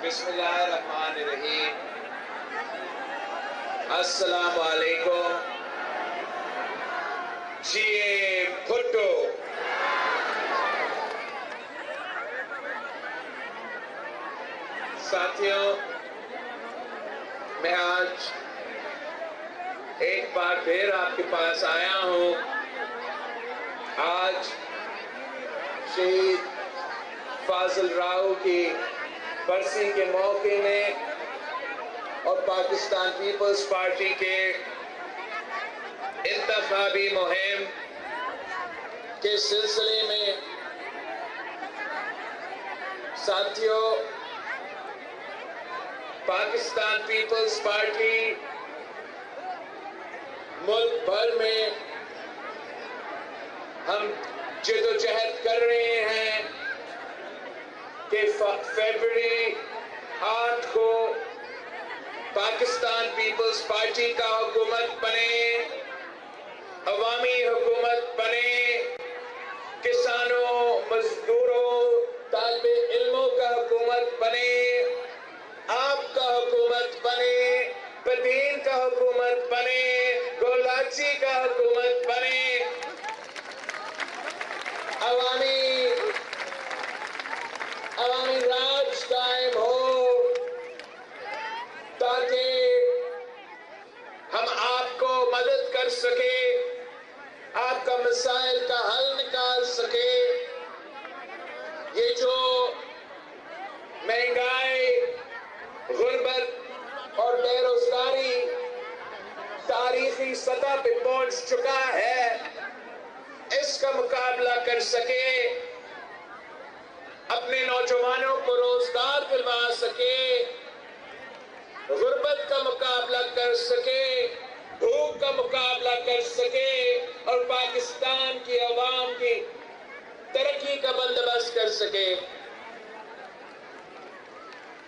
बिस्मिल्लाहिर्रहमानिर्रहीम। अस्सलाम वालेकुम। जिए भुट्टो। साथियों, मैं आज एक बार फिर आपके पास आया हूं। आज शहीद फाजिल राव की बरसी के मौके में और पाकिस्तान पीपल्स पार्टी के इंतखाबी मुहिम के सिलसिले में साथियों, पाकिस्तान पीपल्स पार्टी मुल्क भर में हम जद्दोजहद कर रहे हैं कि फरवरी 8 को पाकिस्तान पीपल्स पार्टी का हुकूमत बने, अवामी हुकूमत बने, किसानों, मजदूरों, तालिबे इल्मों का हुकूमत बने, आपका हुकूमत बने, बदीन का हुकूमत बने, गोलाची का हुकूमत बने, अवामी राज कायम हो, ताकि हम आपको मदद कर सके, आपका मसाइल का हल निकाल सके। ये जो महंगाई, गुर्बत और बेरोजगारी तारीखी सतह पे पहुंच चुका है, इसका मुकाबला कर सके, अपने नौजवानों को रोजगार दिलवा सके, गुर्बत का मुकाबला कर सके, भूख का मुकाबला कर सके और पाकिस्तान की आवाम की तरक्की का बंदोबस्त कर सके।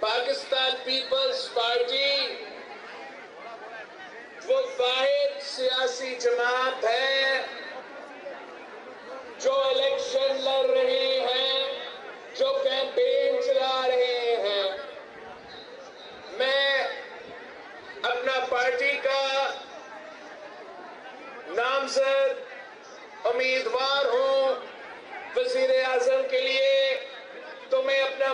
पाकिस्तान पीपल्स पार्टी वो वाहिद सियासी जमात है जो इलेक्शन लड़ रहे हैं, जो कैंपेन चला रहे हैं। मैं अपना पार्टी का नामजद उम्मीदवार हूं वजीर आजम के लिए, तो मैं अपना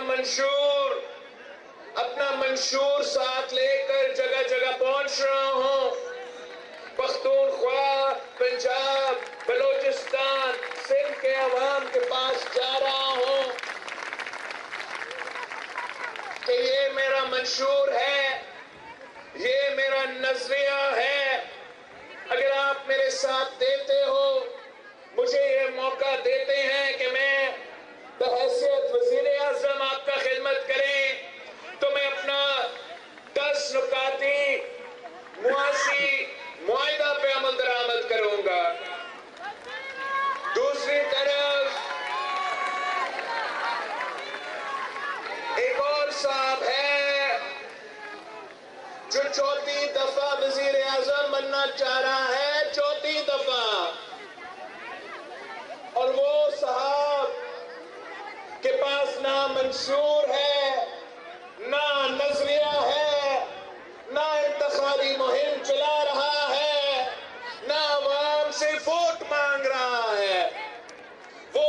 मंशूर साथ लेकर जगह जगह पहुंच रहा हूं। पख्तूनख्वा, पंजाब, बलोचिस्तान, सिंध के अवाम के पास जा रहा हूं कि ये मेरा मंशूर है, ये मेरा नजरिया है। अगर आप मेरे साथ देते हो, मुझे ये मौका देते हैं कि मैं बहैसियत वज़ीर आज़म आपका खिदमत करें, तो मैं अपना 10 नुकाती मुआहिदा पे अमल दरामद करूंगा। दूसरी तरफ एक और साहब है जो चौथी दफा वजीर आजम बनना चाह रहा है, चौथी दफा, और वो साहब के पास ना मंशूर है, ना नजरिया है, ना इंतखाबी मुहिम चला रहा है, ना आवाम से वोट मांग रहा है। वो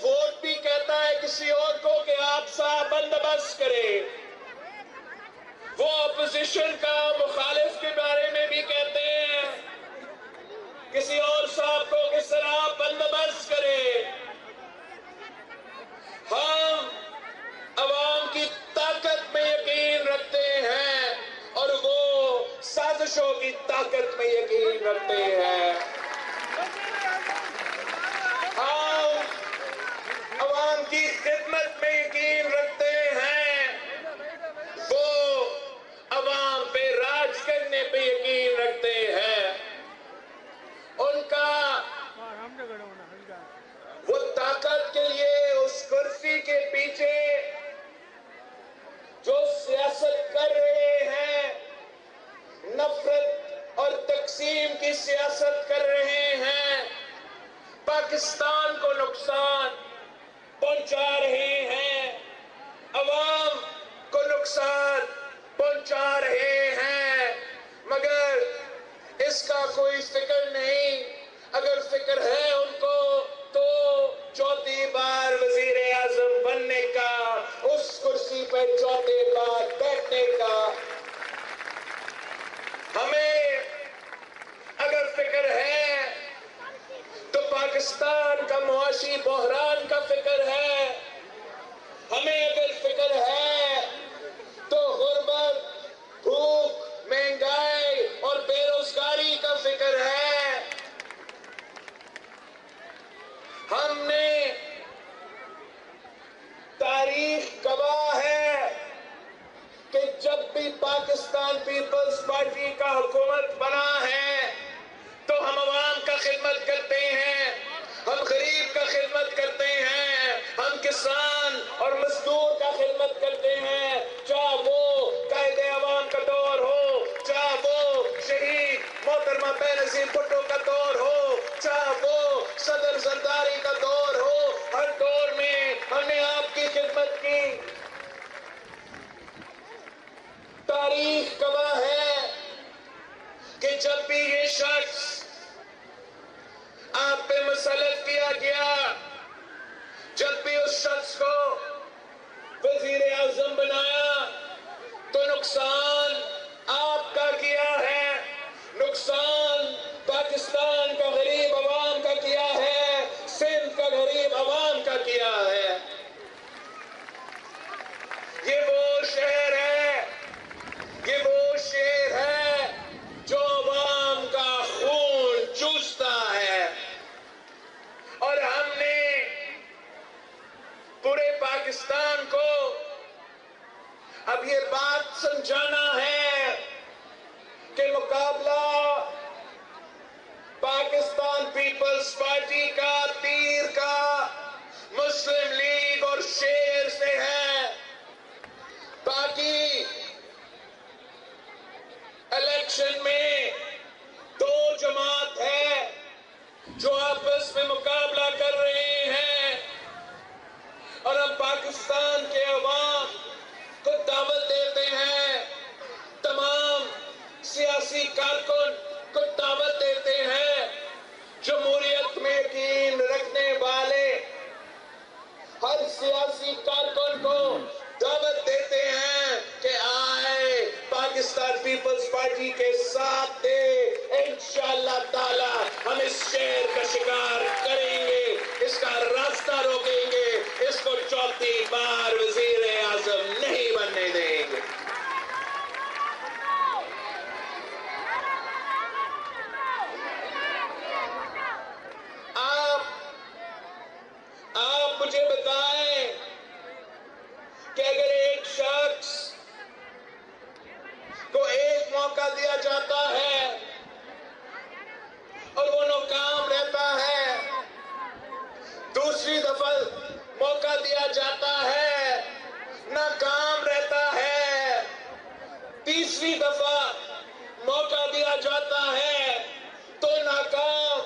वोट भी कहता है किसी और को कि आप साहब बंदोबस्त करें। वो अपोजिशन का मुखालिफ के बारे में भी कहते हैं किसी और साहब को किस तरह बंदोबस्त करें। हम अवाम की ताकत में यकीन रखते हैं और वो साजिशों की ताकत में यकीन रखते हैं। हम अवाम की खिदमत में यकीन रखते हैं, वो अवाम पे राज करने पे यकीन रखते हैं। उनका वो ताकत के लिए उस कुर्सी के पीछे जो सियासत कर रहे हैं, नफरत और तकसीम की सियासत कर रहे हैं, पाकिस्तान को नुकसान पहुंचा रहे हैं, तारीख गवाह है कि जब भी पाकिस्तान पीपल्स पार्टी का हुकूमत बना है तो हम अवाम का खिदमत करते हैं, हम गरीब का खिदमत करते हैं, हम किसान और मजदूर का खिदमत करते हैं, चाहे वो कायदे अवाम का दौर हो, चाहे वो शहीद मोहतरमा बेनजीर भुट्टो का दौर हो, चाहे वो सदर जरदारी का दौर हो, हर दौर में हमने आपकी खिदमत की। तारीख गवाह है कि जब भी ये शख्स आप पे मुसल्लत किया गया, जब भी उस शख्स को वजीर आजम बनाया तो नुकसान आपका किया है, नुकसान पाकिस्तान का गरीब अवाम का किया है, सिंध का गरीब अवाम का किया है। ये वो शहर है, ये वो शेर है जो अवाम का खून चूसता है, और हमने पूरे पाकिस्तान को अब ये बात समझाना है कि मुकाबला पाकिस्तान पीपल्स पार्टी का, तीर का, मुस्लिम लीग और शेर से है। बाकी इलेक्शन में दो जमात है जो आपस में मुकाबला कर रहे हैं, और हम पाकिस्तान के अवाम को दावत देते हैं, तमाम सियासी कारकुन को दावत देते हैं, जमहूरियत में यकीन रखने वाले हर सियासी कारकुन को दावत देते हैं कि आए पाकिस्तान पीपल्स पार्टी के साथ दे, इंशाअल्लाह ताला हम इस शेर का शिकार करेंगे, इसका रास्ता रोकेंगे, इसको चौथी बार वजीर आजम नहीं बनने देंगे। आप मुझे बताएं कि अगर एक शख्स को एक मौका दिया जाता है और वो नाकाम रहता है, दूसरी दफा मौका दिया जाता है, नाकाम रहता है, तीसरी दफा मौका दिया जाता है तो नाकाम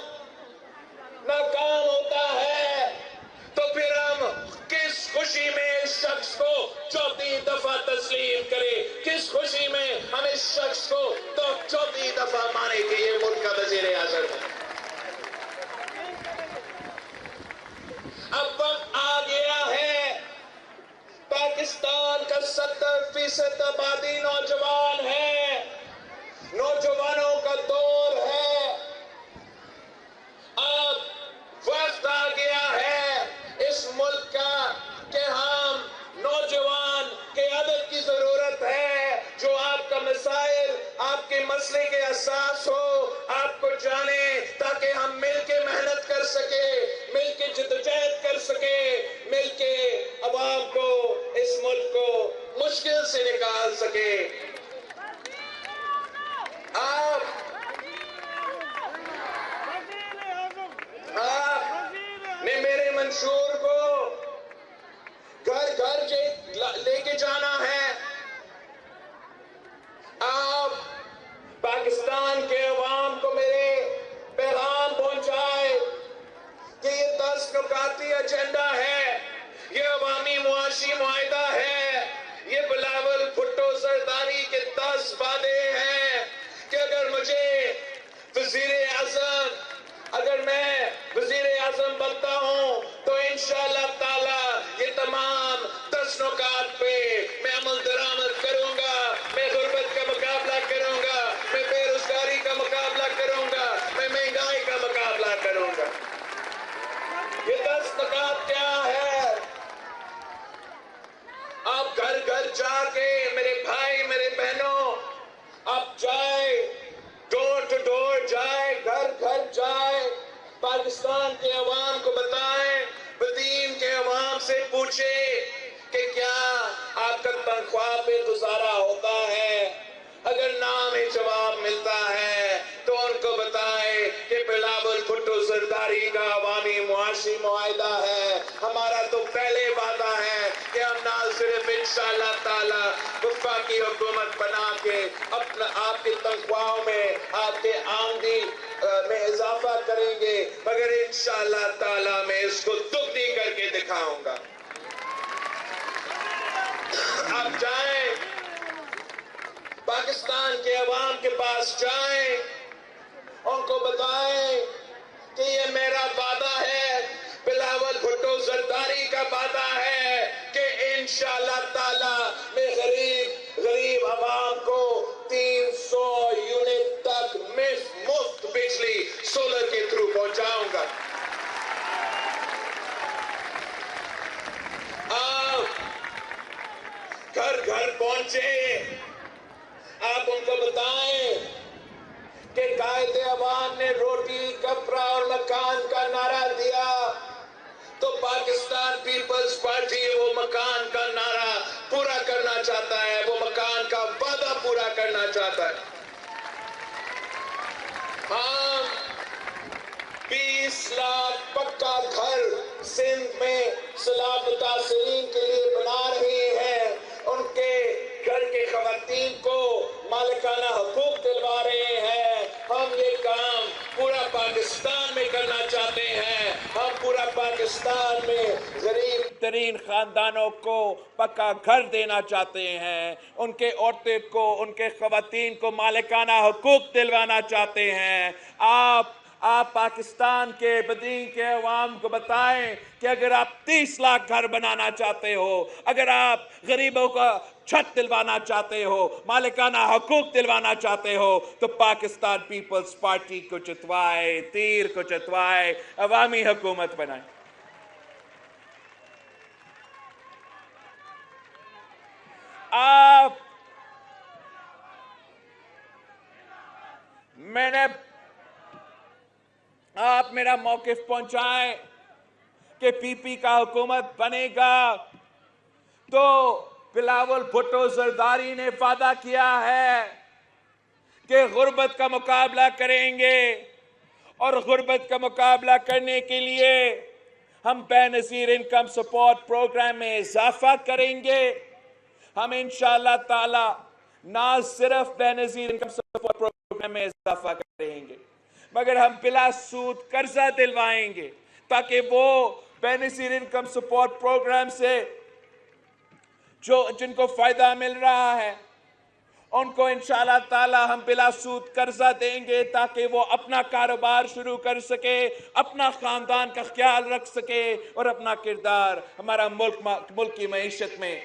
होता है, तो फिर हम किस खुशी में इस शख्स को चौथी दफा तस्लीम करें, किस खुशी में हम इस शख्स को तो चौथी दफा माने कि ये मुल्क का वजीर आजम है। अब वक्त आ गया है, पाकिस्तान का 70% आबादी नौजवान है, नौजवानों का दौर है, अब वक्त आ गया है इस मुल्क का कि हम नौजवान के अदद की जरूरत है, जो आपका मसाइल, आपके मसले के असास हो, आपको जाने, ताकि हम मिलके मेहनत कर सके, मिलके जद्दोजहद कर सके, मिलके अवाम को, इस मुल्क को मुश्किल से निकाल सके। आपने मेरे मंशूर को घर घर लेके जाना है। आप पाकिस्तान के अवाम को मेरे पैगाम पहुंचाए कि ये 10 नुकाती एजेंडा है, ये अवामी मुआशी मुआहिदा है, ये बिलावल भुट्टो जरदारी के 10 वादे हैं कि अगर मैं वजीर आजम बनता हूं तो इंशाअल्लाह ताला ये तमाम 10 नुकात पे मैं अमल दरामद करूंगा, मैं गुर्बत का मुकाबला करूंगा, मैं बेरोजगारी का मुकाबला करूंगा, मैं महंगाई का मुकाबला करूंगा। ये 10 नुकात क्या है? आप घर घर जाके मेरे भाई मेरे बहनों, आप जाए, डोर टू डोर जाए, घर घर जाए, पाकिस्तान के अवाम को बताएं, बदीन के अवाम से पूछे कि क्या तनख्वाह पे गुजारा होता है, अगर नाम ही जवाब मिलता है तो उनको बताएं कि बिलावल भुट्टो जरदारी का अवामी मुआशी मुआहिदा है। हमारा तो पहले वादा है कि हम ना सिर्फ इंशाअल्लाह ताला वफाकी हुकूमत बना के अपना आपकी तनख्वाहों में, आपके आमदी में इजाफा करेंगे, मगर इंशाअल्लाह ताला मैं इसको दुगनी करके दिखाऊंगा। आप जाएं, पाकिस्तान के अवाम के पास जाएं, उनको बताएं कि ये मेरा वादा है, बिलावल भुट्टो जरदारी का वादा है कि इंशाअल्लाह ताला मैं गरीब अवाम को 300 यूनिट तक मुफ्त बिजली सोलर के थ्रू पहुंचाऊंगा। आप घर घर पहुंचे, आप उनको बताएं कि कायदे अवाम ने रोटी, कपड़ा और मकान का नारा दिया, तो पाकिस्तान पीपल्स पार्टी वो मकान का नारा पूरा करना चाहता है, वो मकान का वादा पूरा करना चाहता है। हम 20 लाख पक्का घर सिंध में सैलाब मुतासिरीन के लिए बना रहे हैं, उनके घर के खवातीन को मालिकाना हकूक दिलवा रहे हैं। हम ये काम पूरा पाकिस्तान में करना चाहते हैं। हम पूरा पाकिस्तान में गरीब तरीन खानदानों को पक्का घर देना चाहते हैं, उनके औरतें को, उनके खवातीन को मालिकाना हकूक दिलवाना चाहते हैं। आप पाकिस्तान के बदीन के अवाम को बताएं कि अगर आप 30 लाख घर बनाना चाहते हो, अगर आप गरीबों का छत दिलवाना चाहते हो, मालिकाना हकूक दिलवाना चाहते हो, तो पाकिस्तान पीपल्स पार्टी को चितवाए, तीर को चितवाए, अवामी हुकूमत बनाए। आप मेरा मौकिफ पहुंचाएं कि पीपी का हुकूमत बनेगा तो बिलावल भुट्टो जरदारी ने वादा किया है कि गुर्बत का मुकाबला करेंगे, और गुर्बत का मुकाबला करने के लिए हम बेनज़ीर इनकम सपोर्ट प्रोग्राम में इजाफा करेंगे। हम इंशाअल्लाह ताला ना सिर्फ बेनज़ीर इनकम सपोर्ट प्रोग्राम में इजाफा करेंगे, मगर हम बिला सूद कर्जा दिलवाएंगे ताकि वो बेनज़ीर इनकम सपोर्ट प्रोग्राम से जिनको फायदा मिल रहा है उनको इंशाअल्लाह ताला हम बिला सूद कर्जा देंगे ताकि वो अपना कारोबार शुरू कर सके, अपना खानदान का ख्याल रख सके और अपना किरदार हमारा मुल्क की मईशत में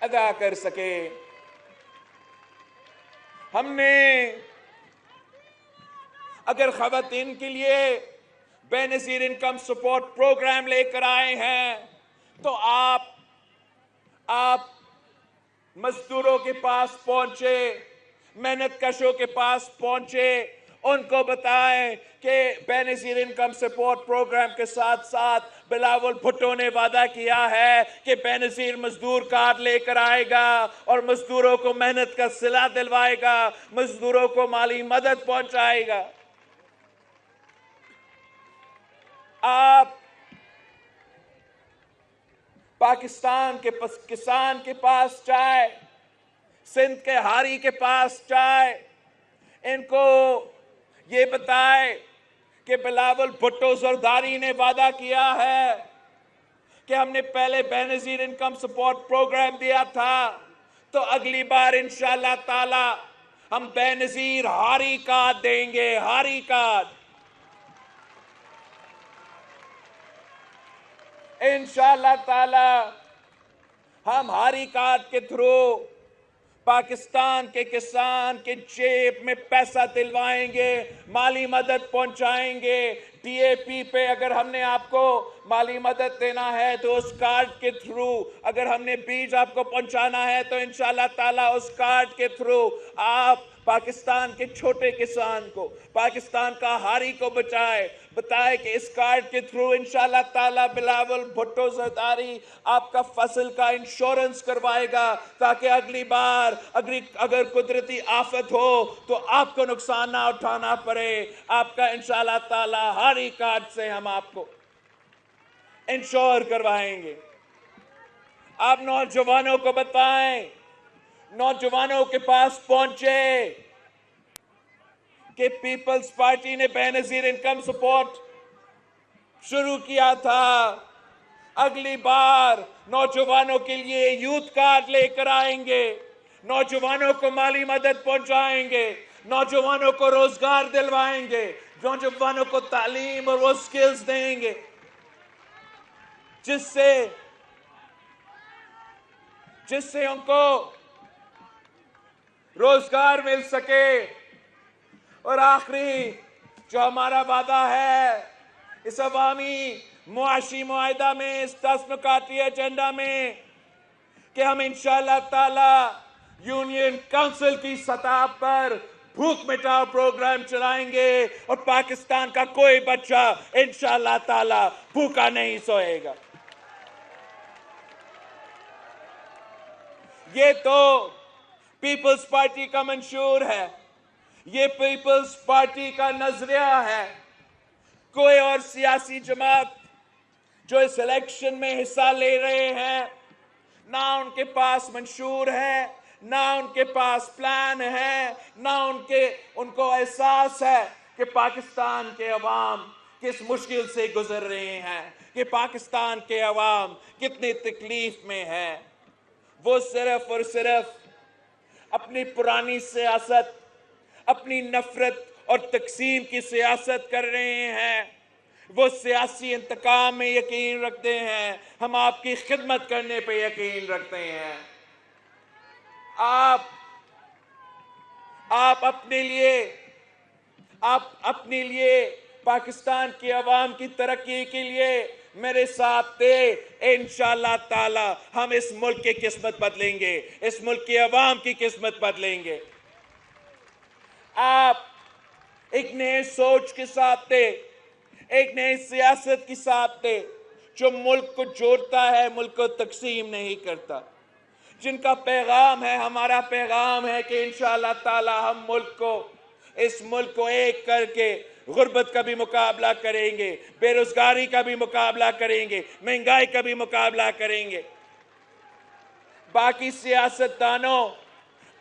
अदा कर सके। हमने अगर खवातीन के लिए बेनज़ीर इनकम सपोर्ट प्रोग्राम लेकर आए हैं तो आप मजदूरों के पास पहुंचे, मेहनत कशों के पास पहुंचे, उनको बताएं कि बेनज़ीर इनकम सपोर्ट प्रोग्राम के साथ साथ बिलावल भुट्टो ने वादा किया है कि बेनज़ीर मजदूर कार्ड लेकर आएगा और मजदूरों को मेहनत का सिला दिलवाएगा, मजदूरों को माली मदद पहुंचाएगा। आप पाकिस्तान के किसान के पास जाए, सिंध के हारी के पास जाए, इनको ये बताए कि बिलावल भुट्टो जरदारी ने वादा किया है कि हमने पहले बेनज़ीर इनकम सपोर्ट प्रोग्राम दिया था, तो अगली बार इंशाअल्लाह ताला हम बेनज़ीर हारी कार्ड देंगे, हारी कार्ड इंशाअल्लाह ताला। हम हारी कार्ड के थ्रू पाकिस्तान के किसान के जेब में पैसा दिलवाएंगे, माली मदद पहुंचाएंगे। DAP पे अगर हमने आपको माली मदद देना है तो उस कार्ड के थ्रू, अगर हमने बीज आपको पहुंचाना है तो इंशाअल्लाह ताला उस कार्ड के थ्रू आप पाकिस्तान के छोटे किसान को, पाकिस्तान का हारी को बचाए, बताए कि इस कार्ड के थ्रू इंशाल्लाह ताला बिलावल भुट्टो जरदारी आपका फसल का इंश्योरेंस करवाएगा, ताकि अगली बार अगर कुदरती आफत हो तो आपको नुकसान ना उठाना पड़े। आपका इंशाल्लाह ताला हर ही कार्ड से हम आपको इंश्योर करवाएंगे। आप नौजवानों को बताएं, नौजवानों के पास पहुंचे कि पीपल्स पार्टी ने बेनजीर इनकम सपोर्ट शुरू किया था। अगली बार नौजवानों के लिए यूथ कार्ड लेकर आएंगे, नौजवानों को माली मदद पहुंचाएंगे, नौजवानों को रोजगार दिलवाएंगे, नौजवानों को तालीम और वो स्किल्स देंगे जिससे उनको रोजगार मिल सके। और आखिरी जो हमारा वादा है इस अवामी मुआशी मुआहिदा में, इस 10 नुकाती एजेंडा में, कि हम इंशाअल्लाह ताला यूनियन काउंसिल की सतह पर भूख मिटाओ प्रोग्राम चलाएंगे और पाकिस्तान का कोई बच्चा इंशाअल्लाह ताला भूखा नहीं सोएगा। ये तो पीपल्स पार्टी का मंशूर है, ये पीपल्स पार्टी का नजरिया है। कोई और सियासी जमात जो इस इलेक्शन में हिस्सा ले रहे हैं, ना उनके पास मंशूर है, ना उनके पास प्लान है, ना उनको एहसास है कि पाकिस्तान के अवाम किस मुश्किल से गुजर रहे हैं, कि पाकिस्तान के अवाम कितनी तकलीफ में है। वो सिर्फ और सिर्फ अपनी पुरानी सियासत, अपनी नफरत और तकसीम की सियासत कर रहे हैं। वो सियासी इंतकाम में यकीन रखते हैं, हम आपकी खिदमत करने पे यकीन रखते हैं। आप अपने लिए पाकिस्तान की आवाम की तरक्की के लिए मेरे साथ थे। इंशाअल्लाह ताला हम इस मुल्क की किस्मत बदलेंगे, इस मुल्क की आवाम की किस्मत बदलेंगे। आप एक नए सोच के साथ थे, एक नई सियासत के साथ थे, जो मुल्क को जोड़ता है, मुल्क को तकसीम नहीं करता, जिनका पैगाम है, हमारा पैगाम है कि इंशाअल्लाह ताला हम इस मुल्क को एक करके गुर्बत का भी मुकाबला करेंगे, बेरोजगारी का भी मुकाबला करेंगे, महंगाई का भी मुकाबला करेंगे। बाकी सियासतदानों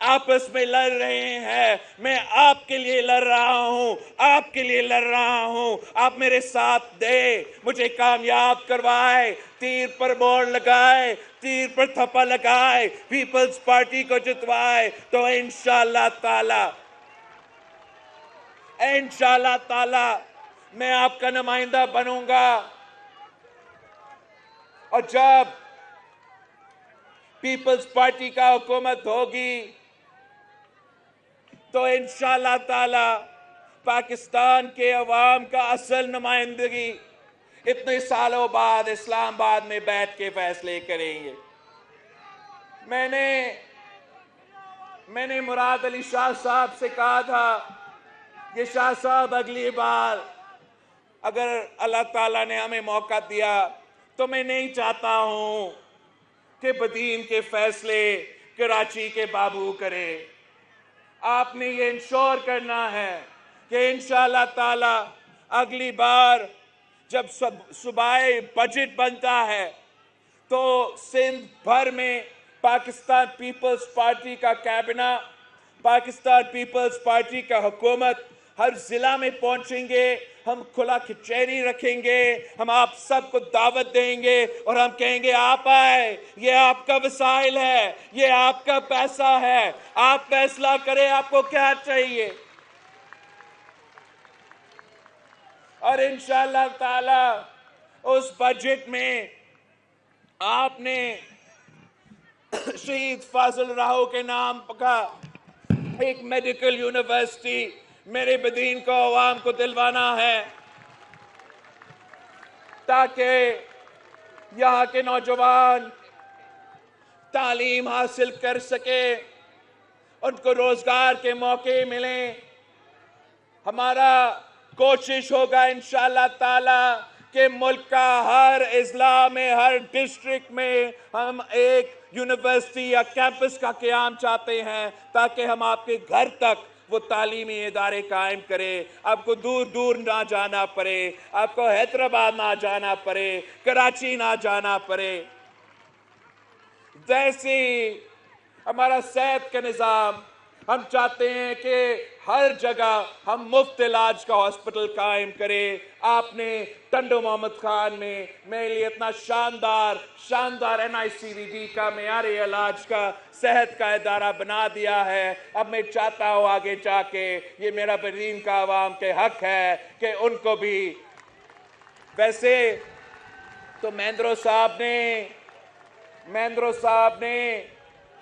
आपस में लड़ रहे हैं, मैं आपके लिए लड़ रहा हूं, आपके लिए लड़ रहा हूं। आप मेरे साथ दे, मुझे कामयाब करवाए, तीर पर मोड़ लगाए, तीर पर थप्पा लगाए, पीपल्स पार्टी को जितवाए, तो इंशाअल्लाह ताला मैं आपका नुमाइंदा बनूंगा। और जब पीपल्स पार्टी का हुकूमत होगी तो इंशाअल्लाह ताला पाकिस्तान के अवाम का असल नुमाइंदगी इतने सालों बाद इस्लामाबाद में बैठ के फैसले करेंगे। मैंने मुराद अली शाह साहब से कहा था कि शाह साहब अगली बार अगर अल्लाह ताला ने हमें मौका दिया तो मैं नहीं चाहता हूं कि बदीन के फैसले कराची के बाबू करें। आपने ये इंश्योर करना है कि इंशाअल्लाह ताला अगली बार जब सूबाई बजट बनता है तो सिंध भर में पाकिस्तान पीपल्स पार्टी का कैबिना, पाकिस्तान पीपल्स पार्टी का हुकूमत हर जिला में पहुंचेंगे। हम खुला कचहरी रखेंगे, हम आप सबको दावत देंगे और हम कहेंगे आप आए, ये आपका वसाइल है, ये आपका पैसा है, आप फैसला करें आपको क्या चाहिए। और इंशाअल्लाह ताला उस बजट में आपने शहीद फाजिल राहो के नाम का एक मेडिकल यूनिवर्सिटी मेरे बदीन को अवाम को दिलवाना है, ताकि यहाँ के नौजवान तालीम हासिल कर सके, उनको रोजगार के मौके मिलें। हमारा कोशिश होगा इंशाअल्लाह ताला कि मुल्क का हर इजला में, हर डिस्ट्रिक्ट में हम एक यूनिवर्सिटी या कैंपस का क़याम चाहते हैं, ताकि हम आपके घर तक वो तालीमी इदारे कायम करें। आपको दूर दूर ना जाना पड़े, आपको हैदराबाद ना जाना पड़े, कराची ना जाना पड़े। वैसे हमारा सेहत का निज़ाम, हम चाहते हैं कि हर जगह हम मुफ्त इलाज का हॉस्पिटल कायम करें। आपने टंडो मोहम्मद खान में मेरे लिए इतना शानदार NICVD का मेयारी इलाज का सेहत का इदारा बना दिया है। अब मैं चाहता हूँ आगे जाके, ये मेरा बरीन का आवाम के हक है कि उनको भी। वैसे तो महेंद्र साहब ने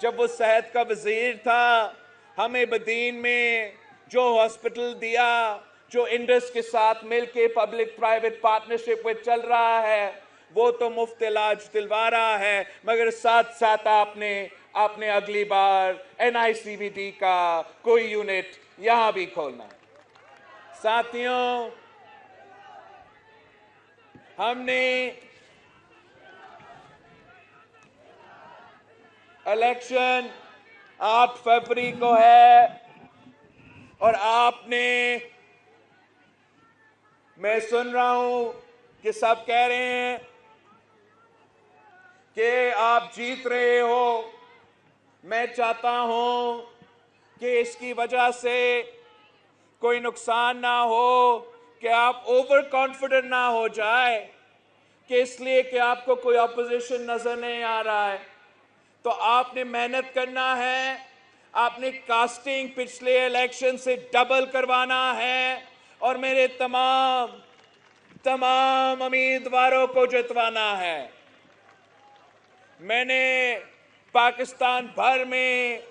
जब वो सेहत का वजीर था, हमें बदीन में जो हॉस्पिटल दिया, जो इंडस के साथ मिलके पब्लिक प्राइवेट पार्टनरशिप में चल रहा है, वो तो मुफ्त इलाज दिलवा रहा है, मगर साथ साथ आपने अगली बार NICVD का कोई यूनिट यहां भी खोलना है। साथियों, हमने इलेक्शन 8 फरवरी को है और मैं सुन रहा हूं कि सब कह रहे हैं कि आप जीत रहे हो। मैं चाहता हूं कि इसकी वजह से कोई नुकसान ना हो, कि आप ओवर कॉन्फिडेंट ना हो जाए कि इसलिए कि आपको कोई अपोजिशन नजर नहीं आ रहा है। तो आपने मेहनत करना है, आपने कास्टिंग पिछले इलेक्शन से डबल करवाना है और मेरे तमाम उम्मीदवारों को जितवाना है। मैंने पाकिस्तान भर में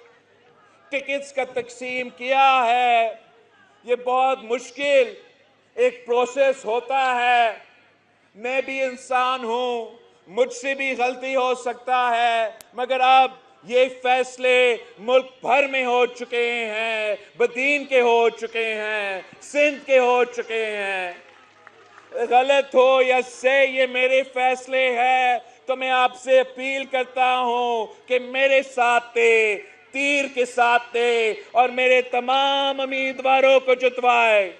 टिकट्स का तकसीम किया है। ये बहुत मुश्किल एक प्रोसेस होता है। मैं भी इंसान हूं, मुझसे भी गलती हो सकता है, मगर अब ये फैसले मुल्क भर में हो चुके हैं, बदीन के हो चुके हैं, सिंध के हो चुके हैं। गलत हो या सही, ये मेरे फैसले हैं। तो मैं आपसे अपील करता हूं कि मेरे साथ थे, तीर के साथ थे और मेरे तमाम उम्मीदवारों को जितवाए।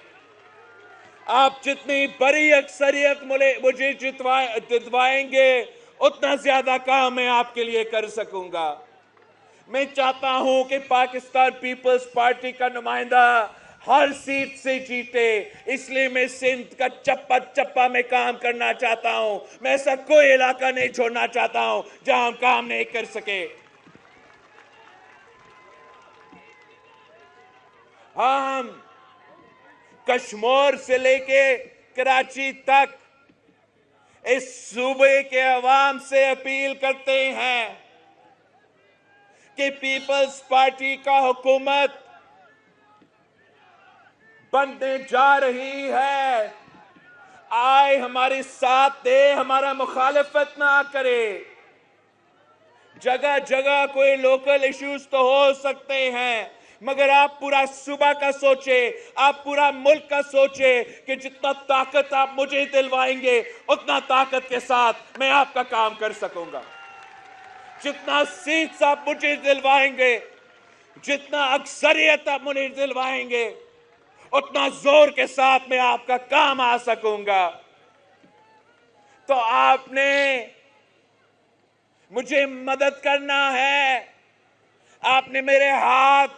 आप जितनी बड़ी अक्सरियत मुझे जितवाएंगे, उतना ज्यादा काम मैं आपके लिए कर सकूंगा। मैं चाहता हूं कि पाकिस्तान पीपल्स पार्टी का नुमाइंदा हर सीट से जीते, इसलिए मैं सिंध का चप्पा चप्पा में काम करना चाहता हूं। मैं ऐसा कोई इलाका नहीं छोड़ना चाहता हूं जहां हम काम नहीं कर सके। हम कश्मीर से लेके कराची तक इस सूबे के अवाम से अपील करते हैं कि पीपल्स पार्टी का हुकूमत बनने जा रही है, आए हमारे साथ दे, हमारा मुखालिफत ना करे। जगह जगह कोई लोकल इश्यूज तो हो सकते हैं, मगर आप पूरा सूबा का सोचे, आप पूरा मुल्क का सोचे कि जितना ताकत आप मुझे दिलवाएंगे, उतना ताकत के साथ मैं आपका काम कर सकूंगा। जितना सीट्स आप मुझे दिलवाएंगे, जितना अक्सरियत आप मुझे दिलवाएंगे, उतना जोर के साथ मैं आपका काम आ सकूंगा। तो आपने मुझे मदद करना है, आपने मेरे हाथ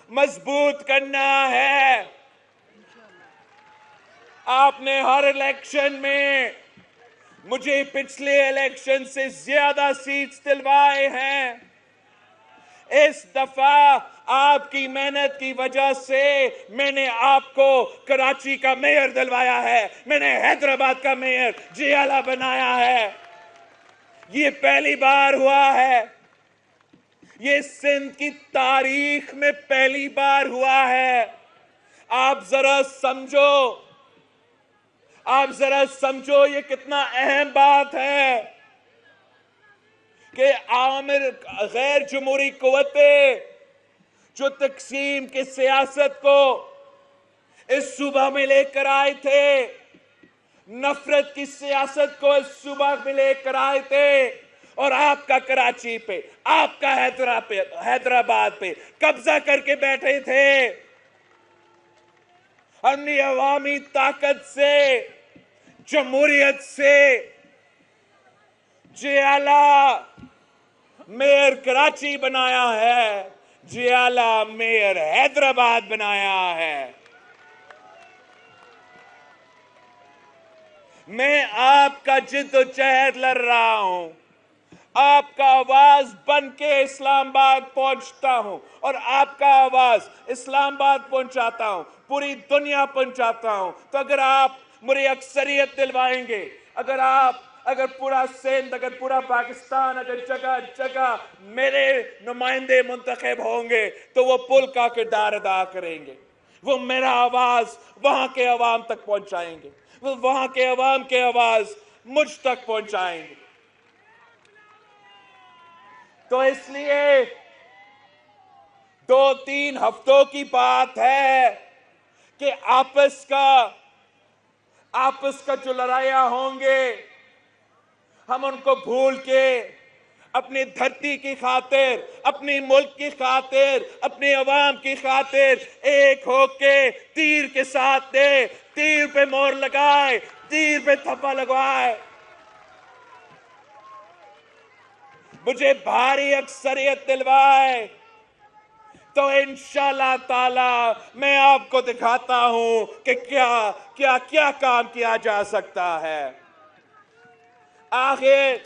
मजबूत करना है। आपने हर इलेक्शन में मुझे पिछले इलेक्शन से ज्यादा सीट्स दिलवाए हैं। इस दफा आपकी मेहनत की वजह से मैंने आपको कराची का मेयर दिलवाया है, मैंने हैदराबाद का मेयर जियाला बनाया है। ये पहली बार हुआ है, ये सिंध की तारीख में पहली बार हुआ है। आप जरा समझो ये कितना अहम बात है कि आमिर गैर जमहूरी कुव्वतें जो तकसीम की सियासत को इस सूबा में लेकर आए थे, नफरत की सियासत को इस सूबा में लेकर आए थे, और आपका कराची पे, आपका हैदराबाद पे कब्जा करके बैठे थे। हमने अवामी ताकत से, जमहूरियत से जियाला मेयर कराची बनाया है, जियाला मेयर हैदराबाद बनाया है। मैं आपका जिद्दोजहद लड़ रहा हूं, आपका आवाज बन के इस्लामाबाद पहुंचता हूं, और आपका आवाज इस्लामाबाद पहुंचाता हूं, पूरी दुनिया पहुंचाता हूं। तो अगर आप मुझे अक्सरियत दिलवाएंगे, अगर पूरा सिंध, अगर पूरा पाकिस्तान, अगर जगह जगह मेरे नुमाइंदे मुंतखब होंगे, तो वो पुल का किरदार अदा करेंगे। वो मेरा आवाज वहां के अवाम तक पहुंचाएंगे, वो वहां के अवाम के आवाज मुझ तक पहुंचाएंगे। तो इसलिए 2-3 हफ्तों की बात है कि आपस का जो लड़ाइयां होंगे, हम उनको भूल के अपनी धरती की खातिर, अपनी मुल्क की खातिर, अपने अवाम की खातिर एक होके तीर के साथ दे, तीर पे मोहर लगाए, तीर पे थप्पा लगवाए। मुझे भारी अक्सरियत दिलवाए, तो इंशाअल्लाह ताला मैं आपको दिखाता हूं कि क्या क्या क्या काम किया जा सकता है। आखिर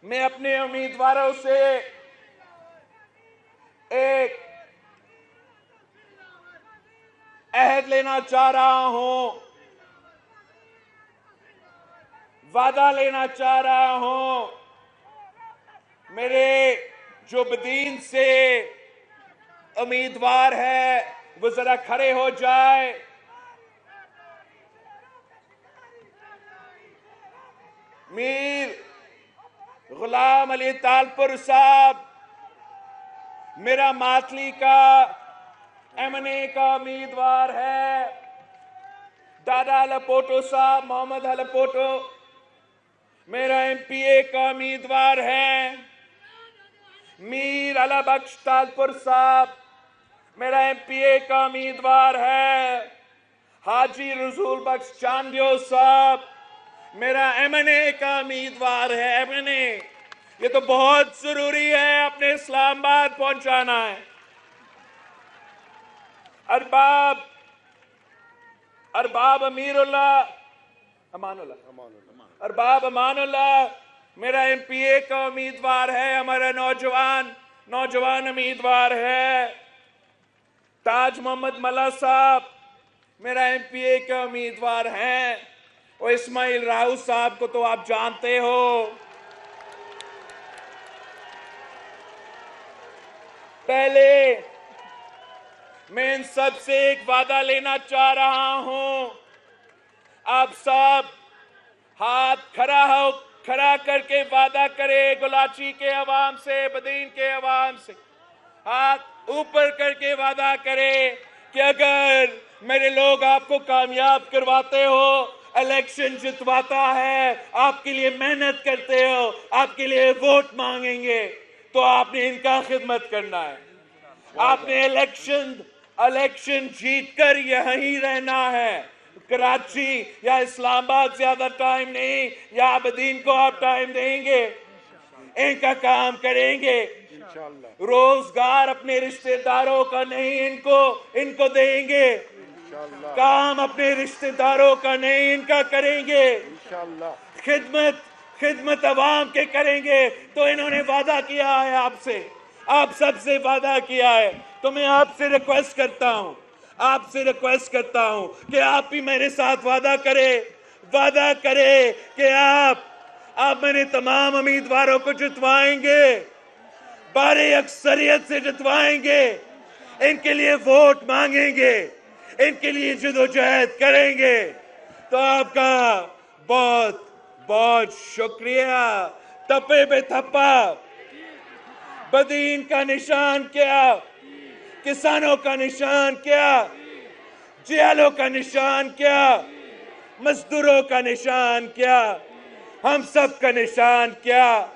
मैं अपने उम्मीदवारों से एक अहद लेना चाह रहा हूं, वादा लेना चाह रहा हूं। मेरे जो बदीन से उम्मीदवार है वो जरा खड़े हो जाए। मीर गुलाम अली तालपुर साहब मेरा मातली का एमएनए का उम्मीदवार है। दादा हलपोटो साहब, मोहम्मद हलपोटो मेरा एमपीए का उम्मीदवार है। मीर अला बख्श तालपुर साहब मेरा एमपीए का उम्मीदवार है। हाजी रसूल बख्श चांदियो साहब मेरा एमएनए का उम्मीदवार है। एमएनए ये तो बहुत जरूरी है, अपने इस्लामाबाद पहुंचाना है। अरबाब अमानुल्लाह मेरा एमपीए का उम्मीदवार है, हमारा नौजवान उम्मीदवार है। ताज मोहम्मद मल्ला साहब मेरा एमपीए का उम्मीदवार हैं। और इस्माइल राहू साहब को तो आप जानते हो। पहले मैं इन सब से एक वादा लेना चाह रहा हूं। आप सब हाथ खड़ा करके वादा करे गुलाची के अवाम से, बदीन के अवाम से हाथ ऊपर करके वादा करे कि अगर मेरे लोग आपको कामयाब करवाते हो, इलेक्शन जितवाता है, आपके लिए मेहनत करते हो, आपके लिए वोट मांगेंगे, तो आपने इनका खिदमत करना है। आपने इलेक्शन जीतकर यहीं रहना है। कराची या इस्लामाबाद ज्यादा टाइम नहीं, या अबदीन को आप टाइम देंगे, इनका काम करेंगे। रोजगार अपने रिश्तेदारों का नहीं, इनको देंगे। काम अपने रिश्तेदारों का नहीं, इनका करेंगे। खिदमत अवाम के करेंगे। तो इन्होंने वादा किया है आपसे, आप सबसे वादा किया है। तो मैं आपसे रिक्वेस्ट करता हूं कि आप भी मेरे साथ वादा करें कि आप मेरे तमाम उम्मीदवारों को जितवाएंगे, भारी अक्सरियत से जितवाएंगे, इनके लिए वोट मांगेंगे, इनके लिए जिद्दोजहद करेंगे। तो आपका बहुत बहुत शुक्रिया। तपे पे थप्पा, बदीन का निशान क्या, किसानों का निशान क्या, जियालों का निशान क्या, मजदूरों का निशान क्या, हम सब का निशान क्या,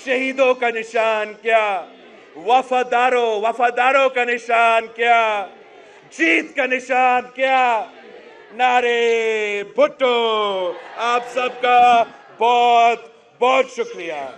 शहीदों का निशान क्या, वफादारों का निशान क्या, जीत का निशान क्या। नारे भुट्टो। आप सबका बहुत बहुत शुक्रिया।